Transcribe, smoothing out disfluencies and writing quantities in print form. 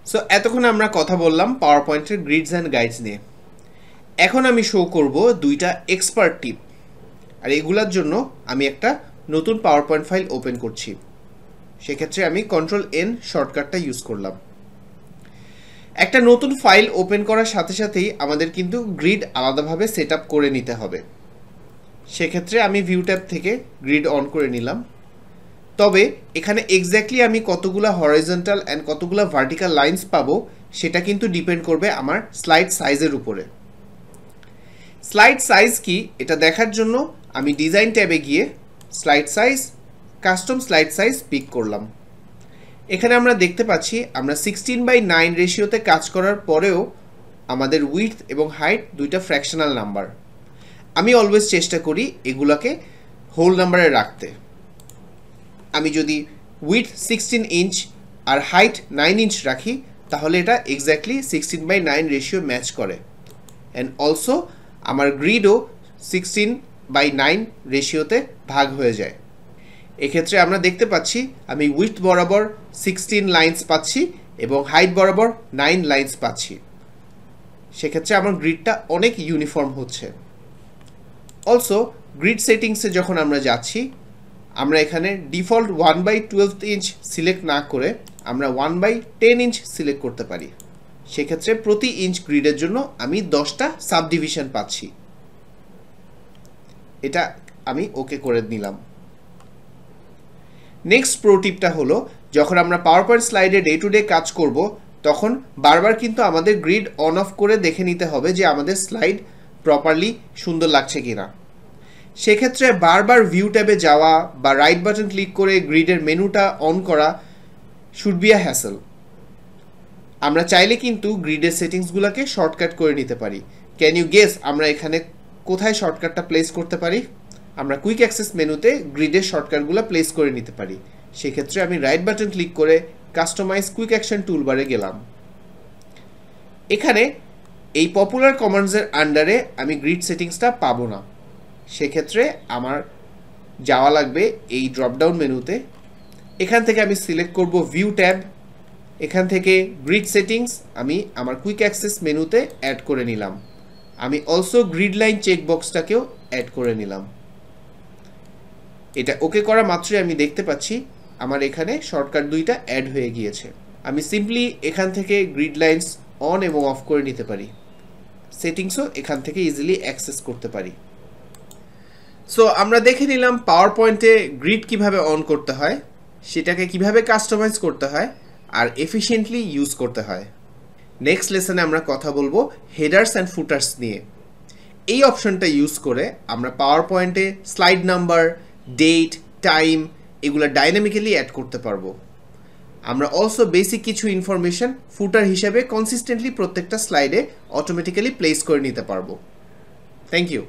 So এতক্ষণ আমরা কথা বললাম পাওয়ার পয়েন্টের গ্রিডস অ্যান্ড গাইডস নিয়ে। এখন আমি শো করব দুইটা এক্সপার্ট টিপ, আর এগুলোর জন্য আমি একটা নতুন পাওয়ার পয়েন্ট ফাইল ওপেন করছি। সেক্ষেত্রে আমি Ctrl+N শর্টকাটটা ইউজ করলাম। একটা নতুন ফাইল ওপেন করার সাথে সাথেই আমাদের কিন্তু গ্রিড আলাদাভাবে সেট আপ করে নিতে হবে। সেক্ষেত্রে আমি ভিউ ট্যাব থেকে গ্রিড অন করে নিলাম। তবে এখানে এক্স্যাক্টলি আমি কতগুলা হরাইজন্টাল অ্যান্ড কতগুলা ভার্টিক্যাল লাইন্স পাবো সেটা কিন্তু ডিপেন্ড করবে আমার স্লাইড সাইজের উপরে। স্লাইড সাইজ কি এটা দেখার জন্য আমি ডিজাইন ট্যাবে গিয়ে slide size, custom slide size pick করলাম। এখানে আমরা দেখতে পাচ্ছি আমরা 16:9 রেশিওতে কাজ করার পরেও আমাদের উইডথ এবং হাইট দুইটা ফ্র্যাকশনাল নাম্বার। আমি অলওয়েজ চেষ্টা করি এগুলাকে হোল নাম্বারে রাখতে। আমি যদি উইডথ 16 ইঞ্চ আর হাইট 9 ইঞ্চ রাখি তাহলে এটা এক্স্যাক্টলি 16:9 রেশিও ম্যাচ করে। অ্যান্ড অলসো আমার গ্রিডও 16:9 রেশিওতে ভাগ হয়ে যায়। এক্ষেত্রে আমরা দেখতে পাচ্ছি আমি উইডথ বরাবর 16 লাইন্স পাচ্ছি এবং হাইট বরাবর 9 লাইন্স পাচ্ছি। সেক্ষেত্রে আমার গ্রিডটা অনেক ইউনিফর্ম হচ্ছে। অলসো গ্রিড সেটিংসে যখন আমরা যাচ্ছি আমরা এখানে ডিফল্ট 1/12 ইঞ্চ সিলেক্ট না করে আমরা 1/10 ইঞ্চ সিলেক্ট করতে পারি। সেক্ষেত্রে প্রতি ইঞ্চ গ্রিডের জন্য আমি 10টা সাবডিভিশন পাচ্ছি। এটা আমি ওকে করে নিলাম। নেক্সট প্রো টিপটা হলো যখন আমরা পাওয়ার পয়েন্ট স্লাইডে ডে টু ডে কাজ করব তখন বারবার কিন্তু আমাদের গ্রিড অন অফ করে দেখে নিতে হবে যে আমাদের স্লাইড প্রপারলি সুন্দর লাগছে কিনা। সেক্ষেত্রে বারবার ভিউ ট্যাবে যাওয়া বা রাইট বাটন ক্লিক করে গ্রিডের মেনুটা অন করা শুড বি আ হ্যাসেল। আমরা চাইলে কিন্তু গ্রিডের সেটিংসগুলোকে শর্টকাট করে নিতে পারি। ক্যান ইউ গেস আমরা এখানে কোথায় শর্টকাটটা প্লেস করতে পারি? আমরা কুইক অ্যাক্সেস মেনুতে গ্রিডের শর্টকাটগুলো প্লেস করে নিতে পারি। সেক্ষেত্রে আমি রাইট বাটন ক্লিক করে কাস্টমাইজ কুইক অ্যাকশন টুলবারে গেলাম। এখানে এই পপুলার কমান্ডসের আন্ডারে আমি গ্রিড সেটিংসটা পাবো না। সেক্ষেত্রে আমার যাওয়া লাগবে এই ড্রপডাউন মেনুতে। এখান থেকে আমি সিলেক্ট করব ভিউ ট্যাব। এখান থেকে গ্রিড সেটিংস আমি আমার কুইক অ্যাক্সেস মেনুতে অ্যাড করে নিলাম। আমি অলসো গ্রিড লাইন চেকবক্সটাকেও অ্যাড করে নিলাম। এটা ওকে করা মাত্রই আমি দেখতে পাচ্ছি আমার এখানে শর্টকাট দুইটা অ্যাড হয়ে গিয়েছে। আমি সিম্পলি এখান থেকে গ্রিড লাইন্স অন এবং অফ করে নিতে পারি। সেটিংসও এখান থেকে ইজিলি অ্যাক্সেস করতে পারি। সো আমরা দেখে নিলাম পাওয়ার পয়েন্টে গ্রিড কিভাবে অন করতে হয়, সেটাকে কিভাবে কাস্টমাইজ করতে হয় আর এফিশিয়েন্টলি ইউজ করতে হয়। নেক্সট লেসনে আমরা কথা বলবো হেডার্স অ্যান্ড ফুটার্স নিয়ে। এই অপশনটা ইউজ করে আমরা পাওয়ার পয়েন্টে স্লাইড নাম্বার, ডেট, টাইম এগুলো ডাইনামিক্যালি অ্যাড করতে পারবো। আমরা অলসো বেসিক কিছু ইনফরমেশন ফুটার হিসেবে কনসিস্টেন্টলি প্রত্যেকটা স্লাইডে অটোমেটিক্যালি প্লেস করে নিতে পারবো। Thank you.